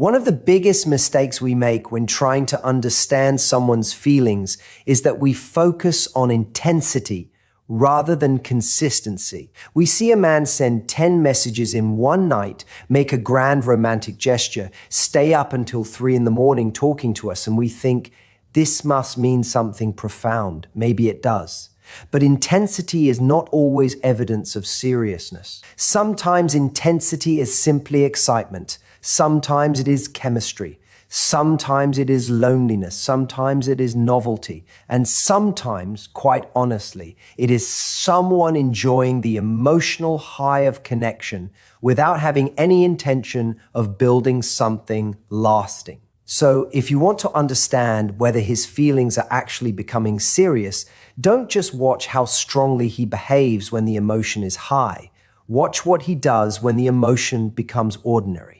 One of the biggest mistakes we make when trying to understand someone's feelings is that we focus on intensity rather than consistency. We see a man send 10 messages in one night, make a grand romantic gesture, stay up until 3 in the morning talking to us, and we think, this must mean something profound. Maybe it does. But intensity is not always evidence of seriousness. Sometimes intensity is simply excitement. Sometimes it is chemistry. Sometimes it is loneliness. Sometimes it is novelty. And sometimes, quite honestly, it is someone enjoying the emotional high of connection without having any intention of building something lasting. So if you want to understand whether his feelings are actually becoming serious, don't just watch how strongly he behaves when the emotion is high. Watch what he does when the emotion becomes ordinary.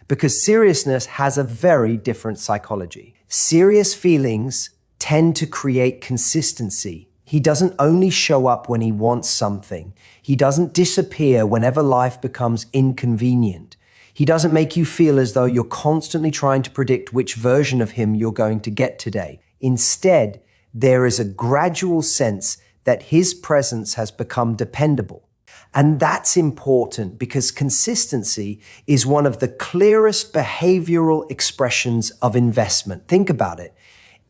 Because seriousness has a very different psychology. Serious feelings tend to create consistency. He doesn't only show up when he wants something. He doesn't disappear whenever life becomes inconvenient. He doesn't make you feel as though you're constantly trying to predict which version of him you're going to get today. Instead, there is a gradual sense that his presence has become dependable. And that's important because consistency is one of the clearest behavioral expressions of investment. Think about it.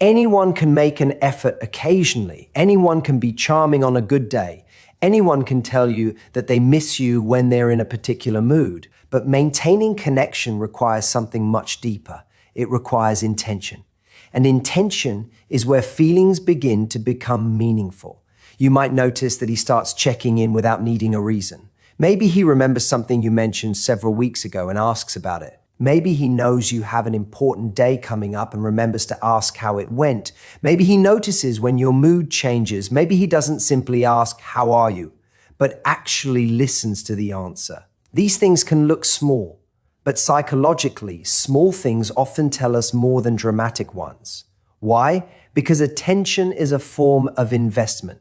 Anyone can make an effort occasionally. Anyone can be charming on a good day. Anyone can tell you that they miss you when they're in a particular mood. But maintaining connection requires something much deeper. It requires intention. And intention is where feelings begin to become meaningful. You might notice that he starts checking in without needing a reason. Maybe he remembers something you mentioned several weeks ago and asks about it. Maybe he knows you have an important day coming up and remembers to ask how it went. Maybe he notices when your mood changes. Maybe he doesn't simply ask, "How are you?" but actually listens to the answer. These things can look small, but psychologically, small things often tell us more than dramatic ones. Why? Because attention is a form of investment.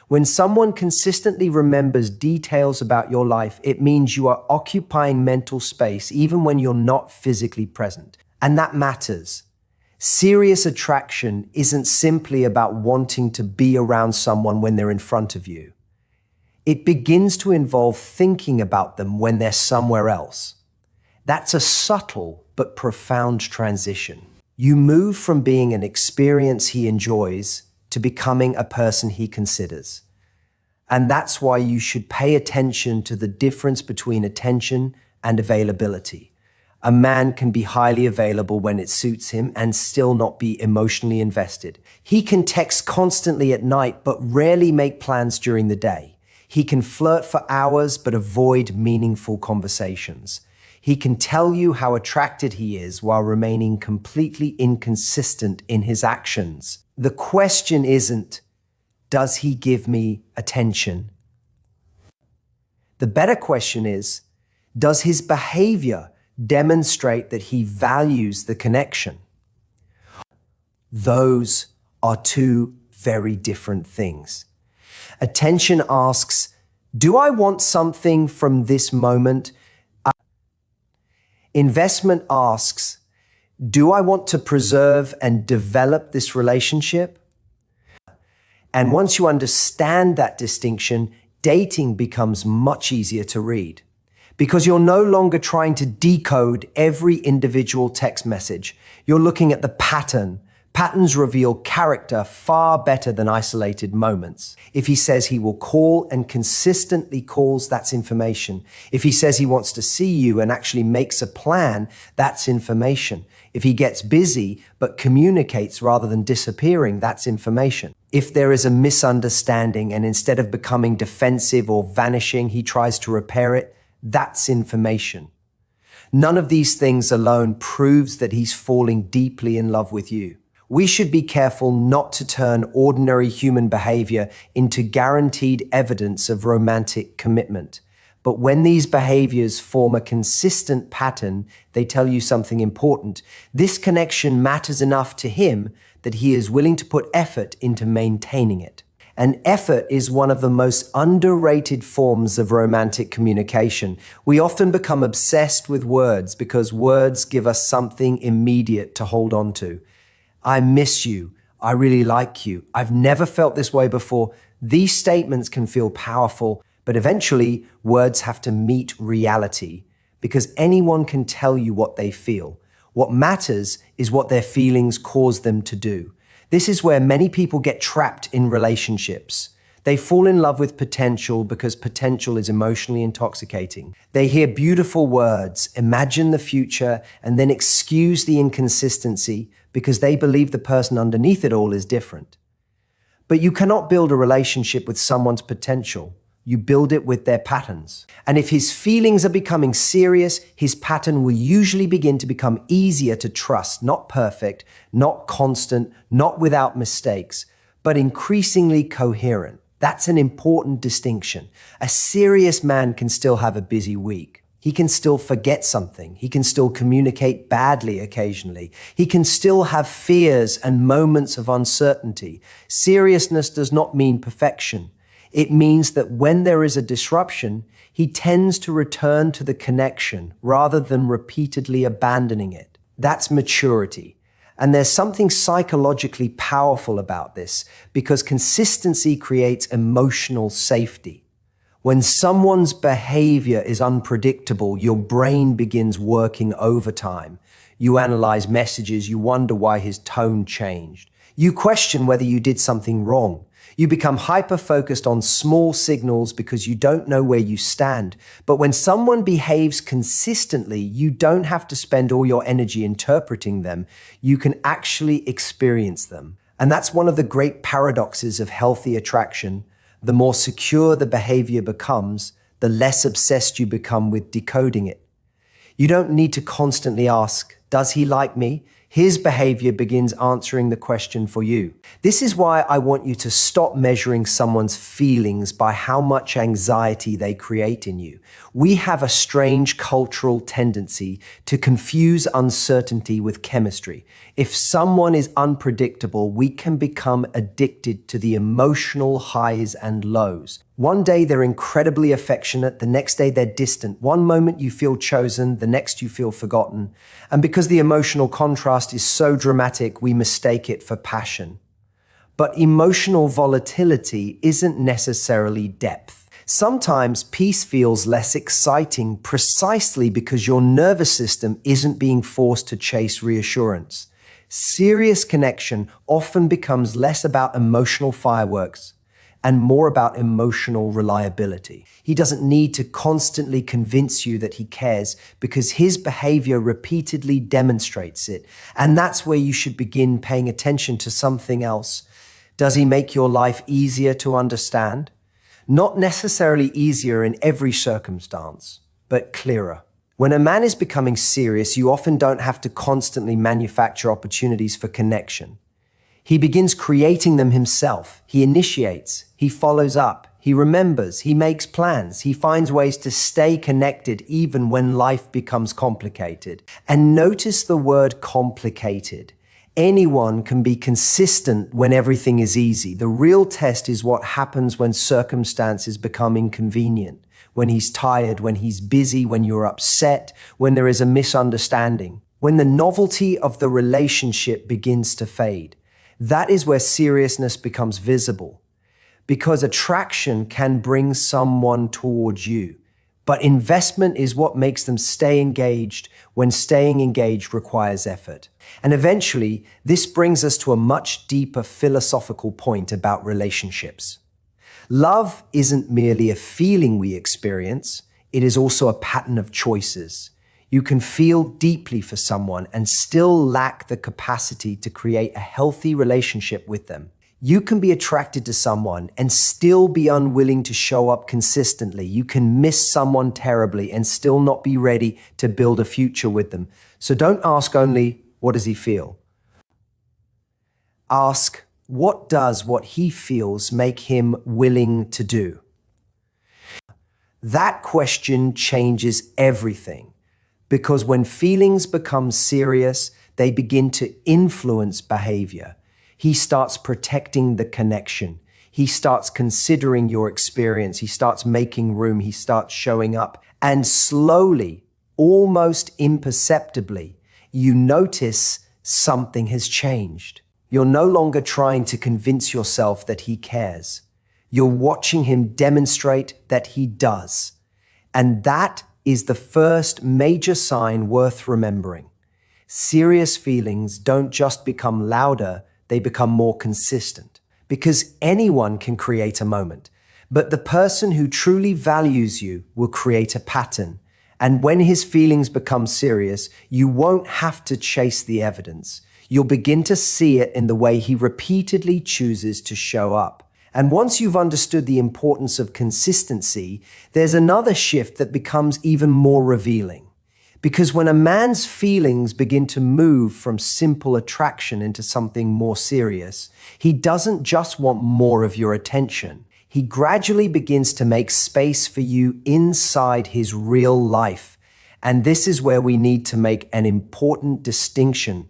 When someone consistently remembers details about your life, it means you are occupying mental space even when you're not physically present. And that matters. Serious attraction isn't simply about wanting to be around someone when they're in front of you. It begins to involve thinking about them when they're somewhere else. That's a subtle but profound transition. You move from being an experience he enjoys to becoming a person he considers. And that's why you should pay attention to the difference between attention and availability. A man can be highly available when it suits him and still not be emotionally invested. He can text constantly at night but rarely make plans during the day. He can flirt for hours but avoid meaningful conversations. He can tell you how attracted he is while remaining completely inconsistent in his actions. The question isn't, does he give me attention? The better question is, does his behavior demonstrate that he values the connection? Those are two very different things. Attention asks, do I want something from this moment? Investment asks, do I want to preserve and develop this relationship? And once you understand that distinction, dating becomes much easier to read because you're no longer trying to decode every individual text message. You're looking at the pattern. Patterns reveal character far better than isolated moments. If he says he will call and consistently calls, that's information. If he says he wants to see you and actually makes a plan, that's information. If he gets busy but communicates rather than disappearing, that's information. If there is a misunderstanding and instead of becoming defensive or vanishing, he tries to repair it, that's information. None of these things alone proves that he's falling deeply in love with you. We should be careful not to turn ordinary human behavior into guaranteed evidence of romantic commitment. But when these behaviors form a consistent pattern, they tell you something important. This connection matters enough to him that he is willing to put effort into maintaining it. And effort is one of the most underrated forms of romantic communication. We often become obsessed with words because words give us something immediate to hold on to. I miss you. I really like you. I've never felt this way before. These statements can feel powerful, but eventually words have to meet reality because anyone can tell you what they feel. What matters is what their feelings cause them to do. This is where many people get trapped in relationships. They fall in love with potential because potential is emotionally intoxicating. They hear beautiful words, imagine the future, and then excuse the inconsistency because they believe the person underneath it all is different. But you cannot build a relationship with someone's potential. You build it with their patterns. And if his feelings are becoming serious, his pattern will usually begin to become easier to trust, not perfect, not constant, not without mistakes, but increasingly coherent. That's an important distinction. A serious man can still have a busy week. He can still forget something. He can still communicate badly occasionally. He can still have fears and moments of uncertainty. Seriousness does not mean perfection. It means that when there is a disruption, he tends to return to the connection rather than repeatedly abandoning it. That's maturity. And there's something psychologically powerful about this because consistency creates emotional safety. When someone's behavior is unpredictable, your brain begins working overtime. You analyze messages, you wonder why his tone changed. You question whether you did something wrong. You become hyper-focused on small signals because you don't know where you stand. But when someone behaves consistently, you don't have to spend all your energy interpreting them. You can actually experience them. And that's one of the great paradoxes of healthy attraction. The more secure the behavior becomes, the less obsessed you become with decoding it. You don't need to constantly ask, does he like me? His behavior begins answering the question for you. This is why I want you to stop measuring someone's feelings by how much anxiety they create in you. We have a strange cultural tendency to confuse uncertainty with chemistry. If someone is unpredictable, we can become addicted to the emotional highs and lows. One day they're incredibly affectionate, the next day they're distant. One moment you feel chosen, the next you feel forgotten. And because the emotional contrast is so dramatic, we mistake it for passion. But emotional volatility isn't necessarily depth. Sometimes peace feels less exciting precisely because your nervous system isn't being forced to chase reassurance. Serious connection often becomes less about emotional fireworks and more about emotional reliability. He doesn't need to constantly convince you that he cares because his behavior repeatedly demonstrates it. And that's where you should begin paying attention to something else. Does he make your life easier to understand? Not necessarily easier in every circumstance, but clearer. When a man is becoming serious, you often don't have to constantly manufacture opportunities for connection. He begins creating them himself. He initiates, he follows up, he remembers, he makes plans, he finds ways to stay connected even when life becomes complicated. And notice the word complicated. Anyone can be consistent when everything is easy. The real test is what happens when circumstances become inconvenient, when he's tired, when he's busy, when you're upset, when there is a misunderstanding, when the novelty of the relationship begins to fade. That is where seriousness becomes visible, because attraction can bring someone towards you. But investment is what makes them stay engaged when staying engaged requires effort. And eventually, this brings us to a much deeper philosophical point about relationships. Love isn't merely a feeling we experience, it is also a pattern of choices. You can feel deeply for someone and still lack the capacity to create a healthy relationship with them. You can be attracted to someone and still be unwilling to show up consistently. You can miss someone terribly and still not be ready to build a future with them. So don't ask only, what does he feel? Ask, what does what he feels make him willing to do? That question changes everything. Because when feelings become serious, they begin to influence behavior. He starts protecting the connection. he starts considering your experience, he starts making room, he starts showing up. And slowly, almost imperceptibly, you notice something has changed. You're no longer trying to convince yourself that he cares. You're watching him demonstrate that he does. And that is the first major sign worth remembering. Serious feelings don't just become louder, they become more consistent. Because anyone can create a moment, but the person who truly values you will create a pattern. And when his feelings become serious, you won't have to chase the evidence. You'll begin to see it in the way he repeatedly chooses to show up. And once you've understood the importance of consistency, there's another shift that becomes even more revealing. Because when a man's feelings begin to move from simple attraction into something more serious, he doesn't just want more of your attention. He gradually begins to make space for you inside his real life. And this is where we need to make an important distinction.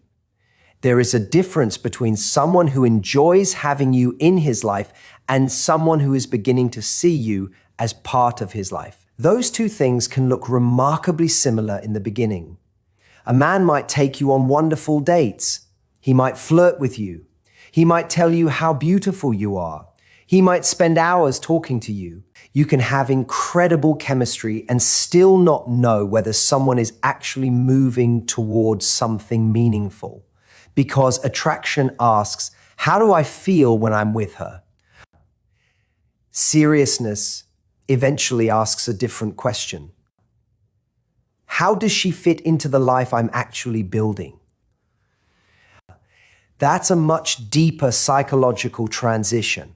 There is a difference between someone who enjoys having you in his life and someone who is beginning to see you as part of his life. Those two things can look remarkably similar in the beginning. A man might take you on wonderful dates. He might flirt with you. He might tell you how beautiful you are. He might spend hours talking to you. You can have incredible chemistry and still not know whether someone is actually moving towards something meaningful. Because attraction asks, how do I feel when I'm with her? Seriousness eventually asks a different question. How does she fit into the life I'm actually building? That's a much deeper psychological transition.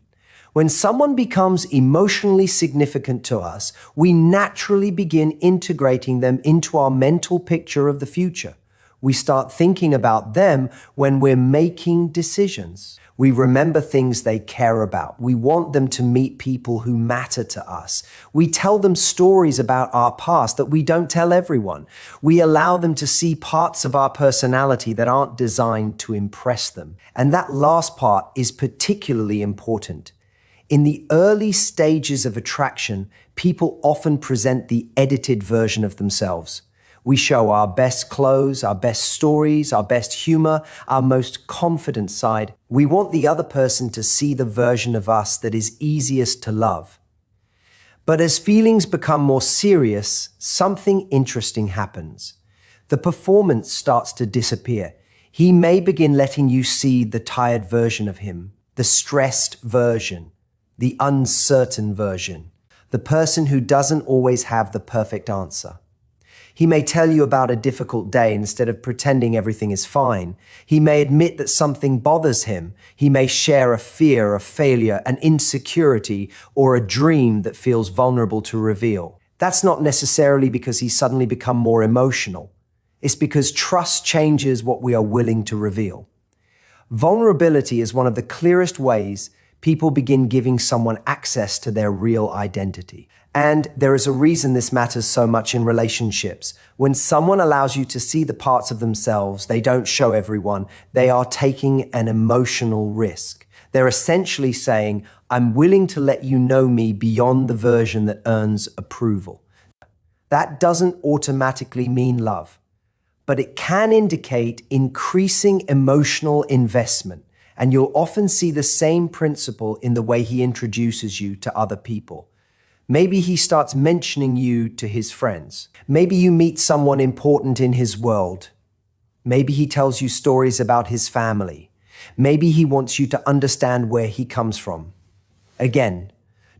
When someone becomes emotionally significant to us, we naturally begin integrating them into our mental picture of the future. We start thinking about them when we're making decisions. We remember things they care about. We want them to meet people who matter to us. We tell them stories about our past that we don't tell everyone. We allow them to see parts of our personality that aren't designed to impress them. And that last part is particularly important. In the early stages of attraction, people often present the edited version of themselves. We show our best clothes, our best stories, our best humor, our most confident side. We want the other person to see the version of us that is easiest to love. But as feelings become more serious, something interesting happens. The performance starts to disappear. He may begin letting you see the tired version of him, the stressed version, the uncertain version, the person who doesn't always have the perfect answer. He may tell you about a difficult day instead of pretending everything is fine. He may admit that something bothers him. He may share a fear, a failure, an insecurity, or a dream that feels vulnerable to reveal. That's not necessarily because he's suddenly become more emotional. It's because trust changes what we are willing to reveal. Vulnerability is one of the clearest ways people begin giving someone access to their real identity. And there is a reason this matters so much in relationships. When someone allows you to see the parts of themselves they don't show everyone, they are taking an emotional risk. They're essentially saying, I'm willing to let you know me beyond the version that earns approval. That doesn't automatically mean love, but it can indicate increasing emotional investment. And you'll often see the same principle in the way he introduces you to other people. Maybe he starts mentioning you to his friends. Maybe you meet someone important in his world. Maybe he tells you stories about his family. Maybe he wants you to understand where he comes from. Again,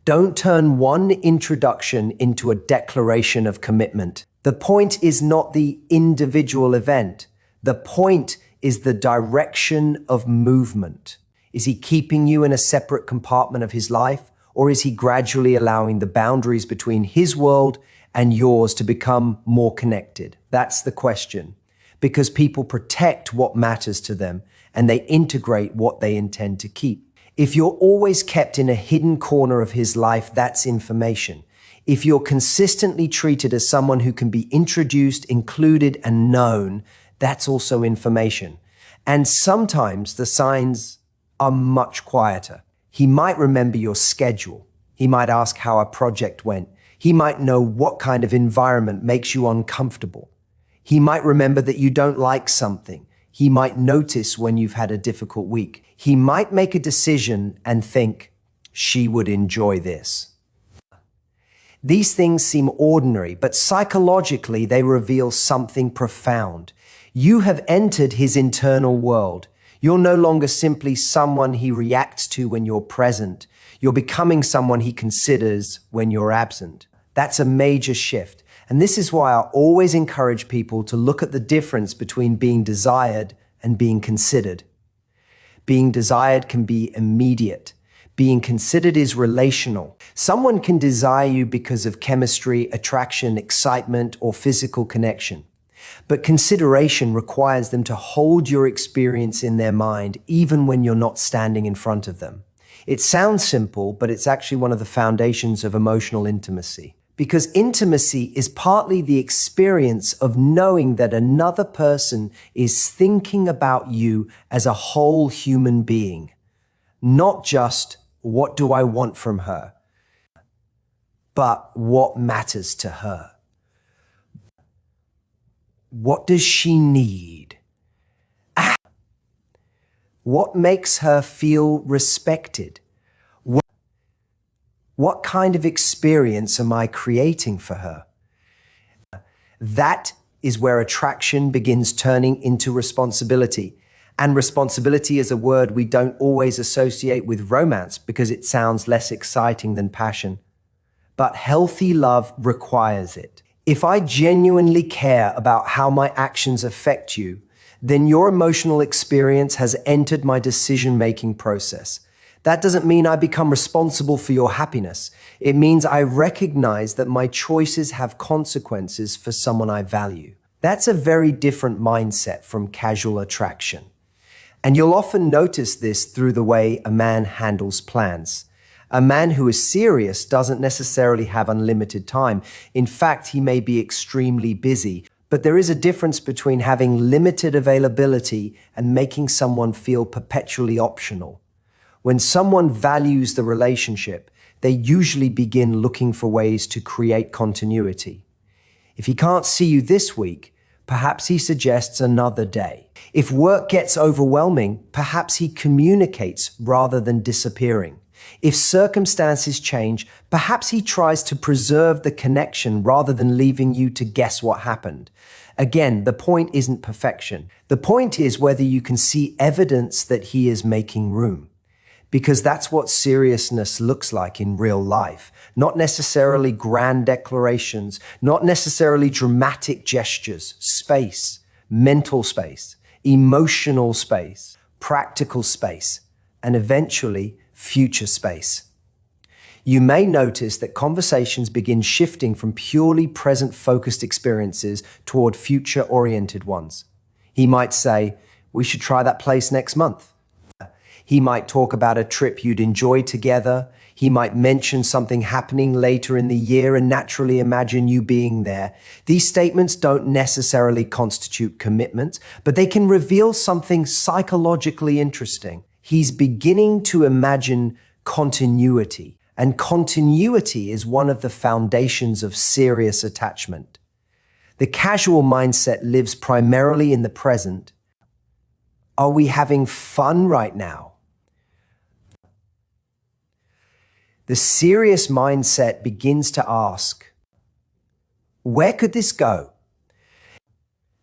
don't turn one introduction into a declaration of commitment. The point is not the individual event. The point is the direction of movement. Is he keeping you in a separate compartment of his life, or is he gradually allowing the boundaries between his world and yours to become more connected? That's the question. Because people protect what matters to them and they integrate what they intend to keep. If you're always kept in a hidden corner of his life, that's information. If you're consistently treated as someone who can be introduced, included, and known, that's also information. And sometimes the signs are much quieter. He might remember your schedule. He might ask how a project went. He might know what kind of environment makes you uncomfortable. He might remember that you don't like something. He might notice when you've had a difficult week. He might make a decision and think, she would enjoy this. These things seem ordinary, but psychologically they reveal something profound. You have entered his internal world. You're no longer simply someone he reacts to when you're present. You're becoming someone he considers when you're absent. That's a major shift. And this is why I always encourage people to look at the difference between being desired and being considered. Being desired can be immediate. Being considered is relational. Someone can desire you because of chemistry, attraction, excitement, or physical connection. But consideration requires them to hold your experience in their mind, even when you're not standing in front of them. It sounds simple, but it's actually one of the foundations of emotional intimacy. Because intimacy is partly the experience of knowing that another person is thinking about you as a whole human being, not just what do I want from her, but what matters to her. What does she need? What makes her feel respected? What kind of experience am I creating for her? That is where attraction begins turning into responsibility. And responsibility is a word we don't always associate with romance because it sounds less exciting than passion. But healthy love requires it. If I genuinely care about how my actions affect you, then your emotional experience has entered my decision-making process. That doesn't mean I become responsible for your happiness. It means I recognize that my choices have consequences for someone I value. That's a very different mindset from casual attraction. And you'll often notice this through the way a man handles plans. A man who is serious doesn't necessarily have unlimited time. In fact, he may be extremely busy. But there is a difference between having limited availability and making someone feel perpetually optional. When someone values the relationship, they usually begin looking for ways to create continuity. If he can't see you this week, perhaps he suggests another day. If work gets overwhelming, perhaps he communicates rather than disappearing. If circumstances change, perhaps he tries to preserve the connection rather than leaving you to guess what happened. Again, the point isn't perfection. The point is whether you can see evidence that he is making room. Because that's what seriousness looks like in real life. Not necessarily grand declarations, not necessarily dramatic gestures, space, mental space, emotional space, practical space, and eventually future space. You may notice that conversations begin shifting from purely present-focused experiences toward future-oriented ones. He might say, "We should try that place next month." He might talk about a trip you'd enjoy together. He might mention something happening later in the year and naturally imagine you being there. These statements don't necessarily constitute commitment, but they can reveal something psychologically interesting. He's beginning to imagine continuity, and continuity is one of the foundations of serious attachment. The casual mindset lives primarily in the present. Are we having fun right now? The serious mindset begins to ask, where could this go?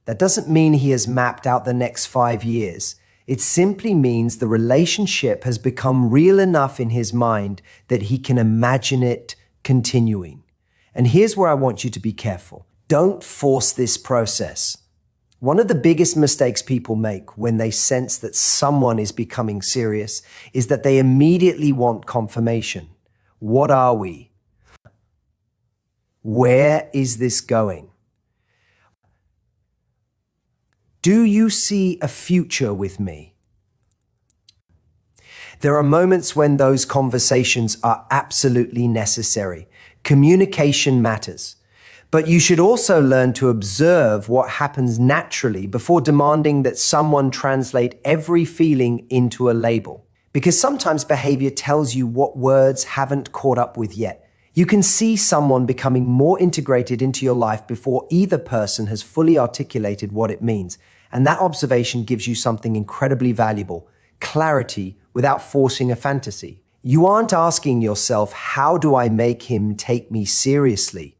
That doesn't mean he has mapped out the next 5 years. It simply means the relationship has become real enough in his mind that he can imagine it continuing. And here's where I want you to be careful. Don't force this process. One of the biggest mistakes people make when they sense that someone is becoming serious is that they immediately want confirmation. What are we? Where is this going? Do you see a future with me? There are moments when those conversations are absolutely necessary. Communication matters. But you should also learn to observe what happens naturally before demanding that someone translate every feeling into a label. Because sometimes behavior tells you what words haven't caught up with yet. You can see someone becoming more integrated into your life before either person has fully articulated what it means. And that observation gives you something incredibly valuable: clarity without forcing a fantasy. You aren't asking yourself, how do I make him take me seriously?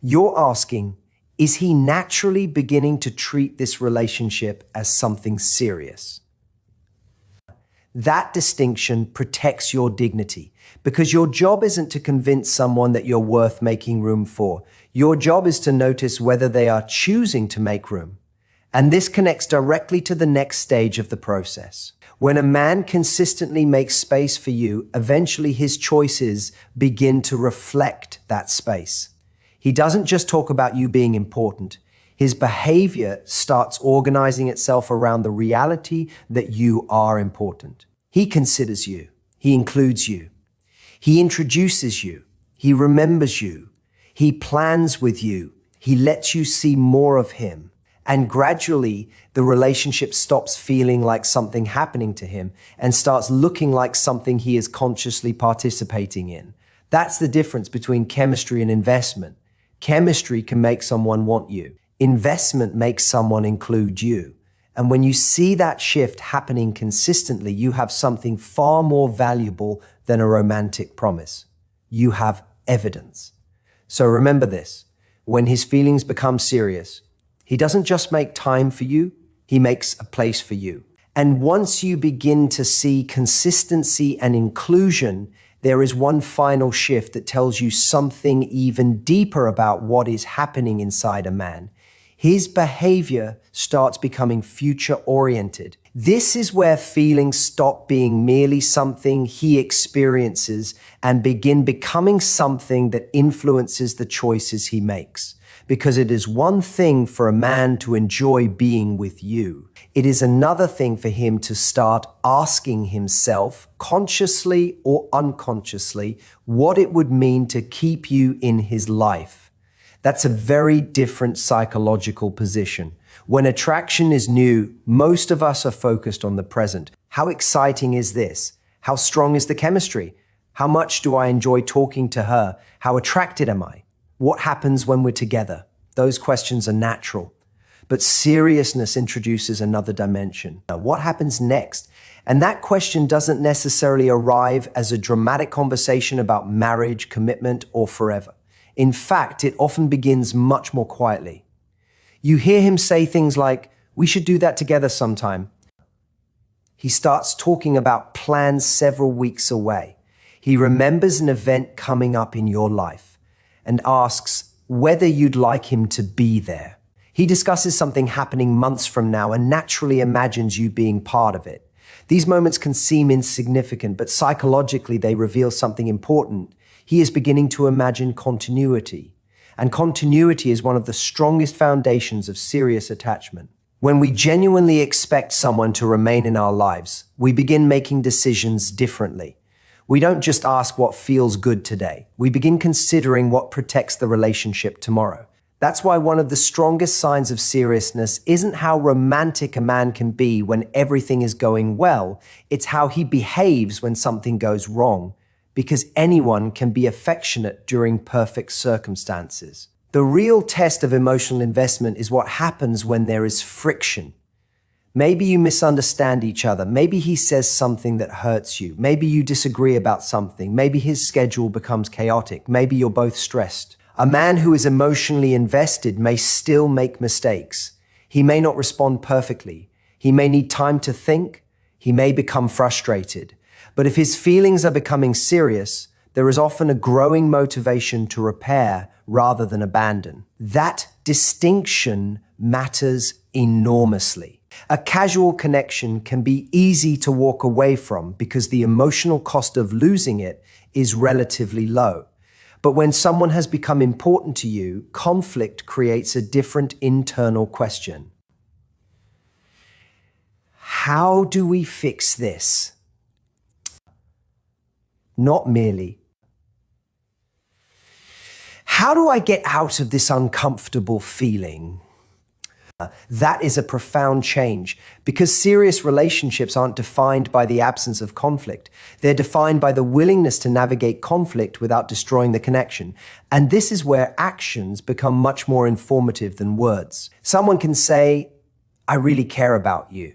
You're asking, is he naturally beginning to treat this relationship as something serious? That distinction protects your dignity, because your job isn't to convince someone that you're worth making room for. Your job is to notice whether they are choosing to make room. And this connects directly to the next stage of the process. When a man consistently makes space for you, eventually his choices begin to reflect that space. He doesn't just talk about you being important. His behavior starts organizing itself around the reality that you are important. He considers you. He includes you. He introduces you. He remembers you. He plans with you. He lets you see more of him. And gradually, the relationship stops feeling like something happening to him and starts looking like something he is consciously participating in. That's the difference between chemistry and investment. Chemistry can make someone want you. Investment makes someone include you. And when you see that shift happening consistently, you have something far more valuable than a romantic promise. You have evidence. So remember this: when his feelings become serious, he doesn't just make time for you, he makes a place for you. And once you begin to see consistency and inclusion, there is one final shift that tells you something even deeper about what is happening inside a man. His behavior starts becoming future-oriented. This is where feelings stop being merely something he experiences and begin becoming something that influences the choices he makes. Because it is one thing for a man to enjoy being with you. It is another thing for him to start asking himself, consciously or unconsciously, what it would mean to keep you in his life. That's a very different psychological position. When attraction is new, most of us are focused on the present. How exciting is this? How strong is the chemistry? How much do I enjoy talking to her? How attracted am I? What happens when we're together? Those questions are natural. But seriousness introduces another dimension. Now, what happens next? And that question doesn't necessarily arrive as a dramatic conversation about marriage, commitment, or forever. In fact, it often begins much more quietly. You hear him say things like, "We should do that together sometime." He starts talking about plans several weeks away. He remembers an event coming up in your life and asks whether you'd like him to be there. He discusses something happening months from now and naturally imagines you being part of it. These moments can seem insignificant, but psychologically they reveal something important. He is beginning to imagine continuity. And continuity is one of the strongest foundations of serious attachment. When we genuinely expect someone to remain in our lives, we begin making decisions differently. We don't just ask what feels good today. We begin considering what protects the relationship tomorrow. That's why one of the strongest signs of seriousness isn't how romantic a man can be when everything is going well. It's how he behaves when something goes wrong. Because anyone can be affectionate during perfect circumstances. The real test of emotional investment is what happens when there is friction. Maybe you misunderstand each other. Maybe he says something that hurts you. Maybe you disagree about something. Maybe his schedule becomes chaotic. Maybe you're both stressed. A man who is emotionally invested may still make mistakes. He may not respond perfectly. He may need time to think. He may become frustrated. But if his feelings are becoming serious, there is often a growing motivation to repair rather than abandon. That distinction matters enormously. A casual connection can be easy to walk away from because the emotional cost of losing it is relatively low. But when someone has become important to you, conflict creates a different internal question. How do we fix this? Not merely, how do I get out of this uncomfortable feeling? That is a profound change because serious relationships aren't defined by the absence of conflict. They're defined by the willingness to navigate conflict without destroying the connection. And this is where actions become much more informative than words. Someone can say, "I really care about you."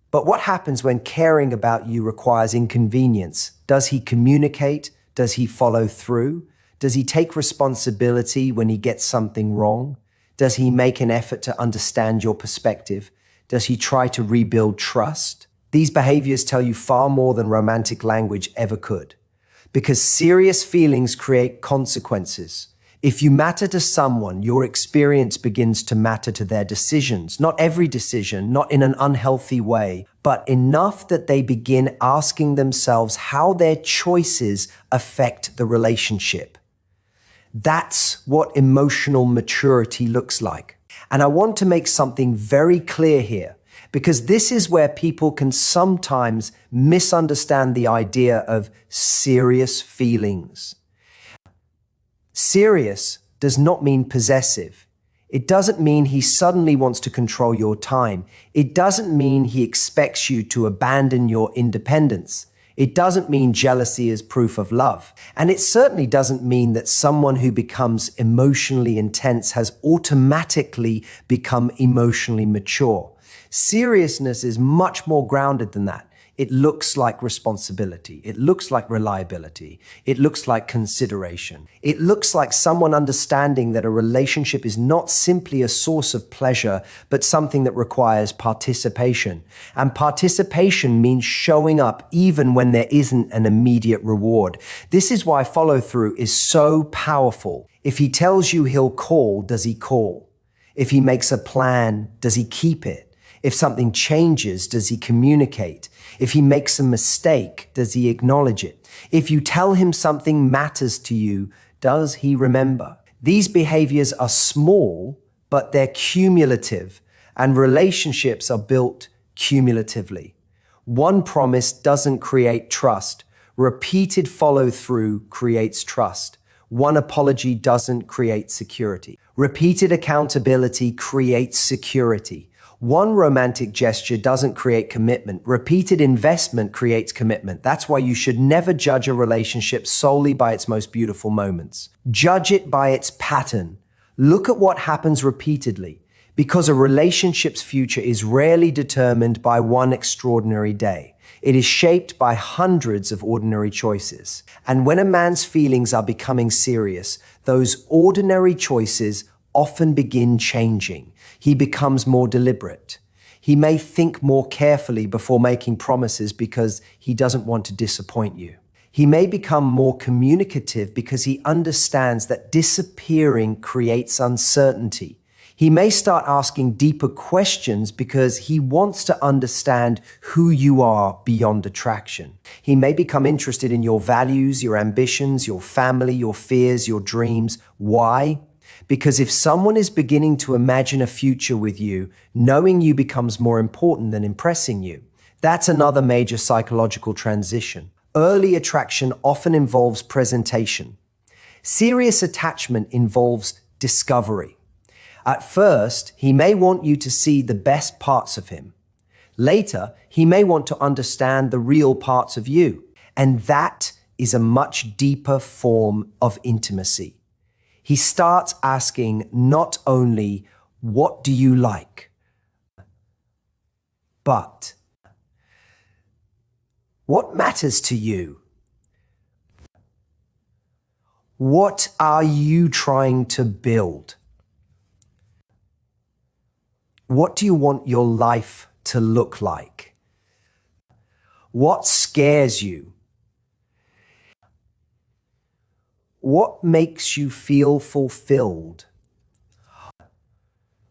But what happens when caring about you requires inconvenience? Does he communicate? Does he follow through? Does he take responsibility when he gets something wrong? Does he make an effort to understand your perspective? Does he try to rebuild trust? These behaviors tell you far more than romantic language ever could. Because serious feelings create consequences. If you matter to someone, your experience begins to matter to their decisions. Not every decision, not in an unhealthy way, but enough that they begin asking themselves how their choices affect the relationship. That's what emotional maturity looks like. And I want to make something very clear here, because this is where people can sometimes misunderstand the idea of serious feelings. Serious does not mean possessive. It doesn't mean he suddenly wants to control your time. It doesn't mean he expects you to abandon your independence. It doesn't mean jealousy is proof of love. And it certainly doesn't mean that someone who becomes emotionally intense has automatically become emotionally mature. Seriousness is much more grounded than that. It looks like responsibility. It looks like reliability. It looks like consideration. It looks like someone understanding that a relationship is not simply a source of pleasure, but something that requires participation. And participation means showing up even when there isn't an immediate reward. This is why follow-through is so powerful. If he tells you he'll call, does he call? If he makes a plan, does he keep it? If something changes, does he communicate? If he makes a mistake, does he acknowledge it? If you tell him something matters to you, does he remember? These behaviors are small, but they're cumulative, and relationships are built cumulatively. One promise doesn't create trust. Repeated follow-through creates trust. One apology doesn't create security. Repeated accountability creates security. One romantic gesture doesn't create commitment. Repeated investment creates commitment. That's why you should never judge a relationship solely by its most beautiful moments. Judge it by its pattern. Look at what happens repeatedly, because a relationship's future is rarely determined by one extraordinary day. It is shaped by hundreds of ordinary choices. And when a man's feelings are becoming serious, those ordinary choices often begin changing. He becomes more deliberate. He may think more carefully before making promises because he doesn't want to disappoint you. He may become more communicative because he understands that disappearing creates uncertainty. He may start asking deeper questions because he wants to understand who you are beyond attraction. He may become interested in your values, your ambitions, your family, your fears, your dreams. Why? Because if someone is beginning to imagine a future with you, knowing you becomes more important than impressing you. That's another major psychological transition. Early attraction often involves presentation. Serious attachment involves discovery. At first, he may want you to see the best parts of him. Later, he may want to understand the real parts of you. And that is a much deeper form of intimacy. He starts asking not only, "What do you like?" but, "What matters to you? What are you trying to build? What do you want your life to look like? What scares you? What makes you feel fulfilled?"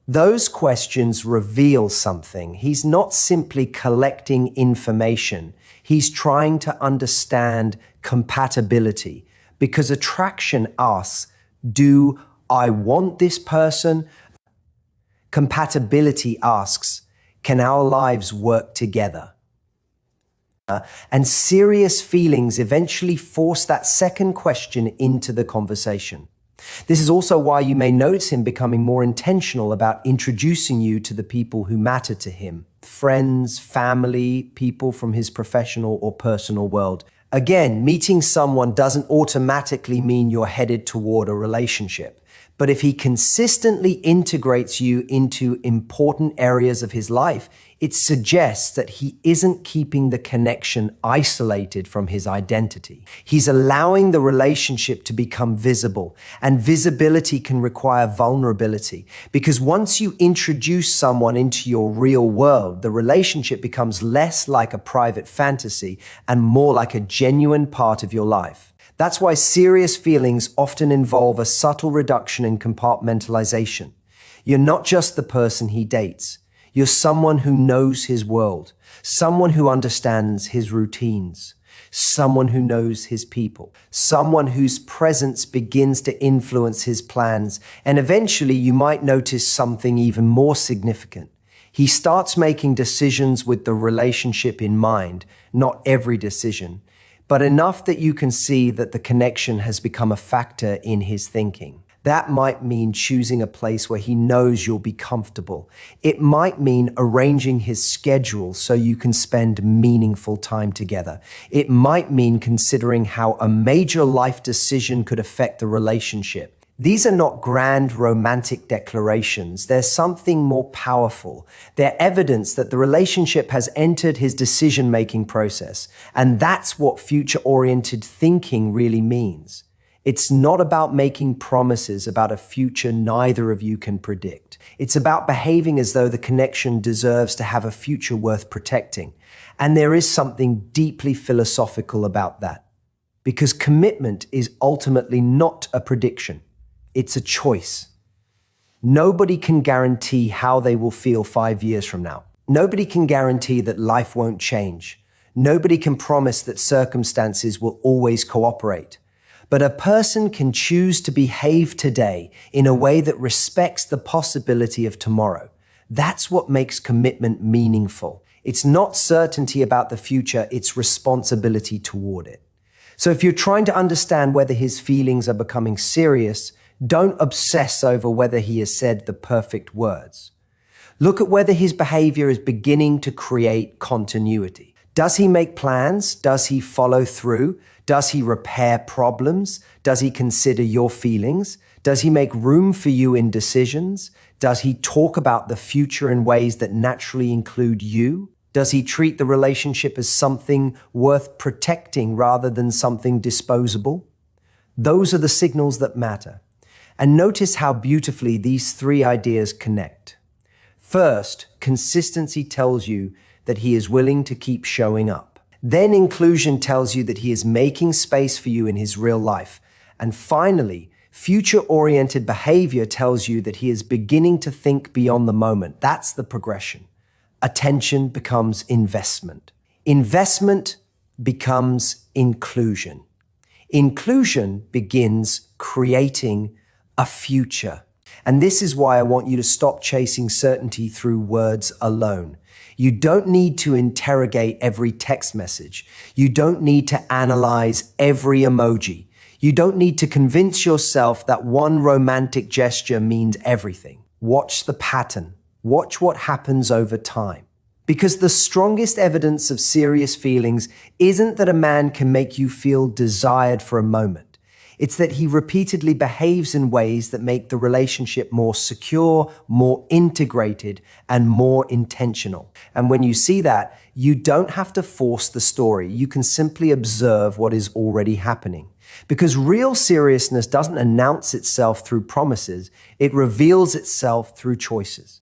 Those questions reveal something. He's not simply collecting information. He's trying to understand compatibility, because attraction asks, "Do I want this person?" Compatibility asks, "Can our lives work together?" And serious feelings eventually force that second question into the conversation. This is also why you may notice him becoming more intentional about introducing you to the people who matter to him, friends, family, people from his professional or personal world. Again, meeting someone doesn't automatically mean you're headed toward a relationship. But if he consistently integrates you into important areas of his life, it suggests that he isn't keeping the connection isolated from his identity. He's allowing the relationship to become visible, and visibility can require vulnerability, because once you introduce someone into your real world, the relationship becomes less like a private fantasy and more like a genuine part of your life. That's why serious feelings often involve a subtle reduction in compartmentalization. You're not just the person he dates. You're someone who knows his world, someone who understands his routines, someone who knows his people, someone whose presence begins to influence his plans, and eventually you might notice something even more significant. He starts making decisions with the relationship in mind, not every decision, but enough that you can see that the connection has become a factor in his thinking. That might mean choosing a place where he knows you'll be comfortable. It might mean arranging his schedule so you can spend meaningful time together. It might mean considering how a major life decision could affect the relationship. These are not grand romantic declarations. They're something more powerful. They're evidence that the relationship has entered his decision-making process. And that's what future-oriented thinking really means. It's not about making promises about a future neither of you can predict. It's about behaving as though the connection deserves to have a future worth protecting. And there is something deeply philosophical about that. Because commitment is ultimately not a prediction. It's a choice. Nobody can guarantee how they will feel 5 years from now. Nobody can guarantee that life won't change. Nobody can promise that circumstances will always cooperate. But a person can choose to behave today in a way that respects the possibility of tomorrow. That's what makes commitment meaningful. It's not certainty about the future, it's responsibility toward it. So if you're trying to understand whether his feelings are becoming serious, don't obsess over whether he has said the perfect words. Look at whether his behavior is beginning to create continuity. Does he make plans? Does he follow through? Does he repair problems? Does he consider your feelings? Does he make room for you in decisions? Does he talk about the future in ways that naturally include you? Does he treat the relationship as something worth protecting rather than something disposable? Those are the signals that matter. And notice how beautifully these three ideas connect. First, consistency tells you that he is willing to keep showing up. Then inclusion tells you that he is making space for you in his real life. And finally, future-oriented behavior tells you that he is beginning to think beyond the moment. That's the progression. Attention becomes investment. Investment becomes inclusion. Inclusion begins creating a future. And this is why I want you to stop chasing certainty through words alone. You don't need to interrogate every text message. You don't need to analyze every emoji. You don't need to convince yourself that one romantic gesture means everything. Watch the pattern. Watch what happens over time. Because the strongest evidence of serious feelings isn't that a man can make you feel desired for a moment. It's that he repeatedly behaves in ways that make the relationship more secure, more integrated, and more intentional. And when you see that, you don't have to force the story. You can simply observe what is already happening. Because real seriousness doesn't announce itself through promises. It reveals itself through choices.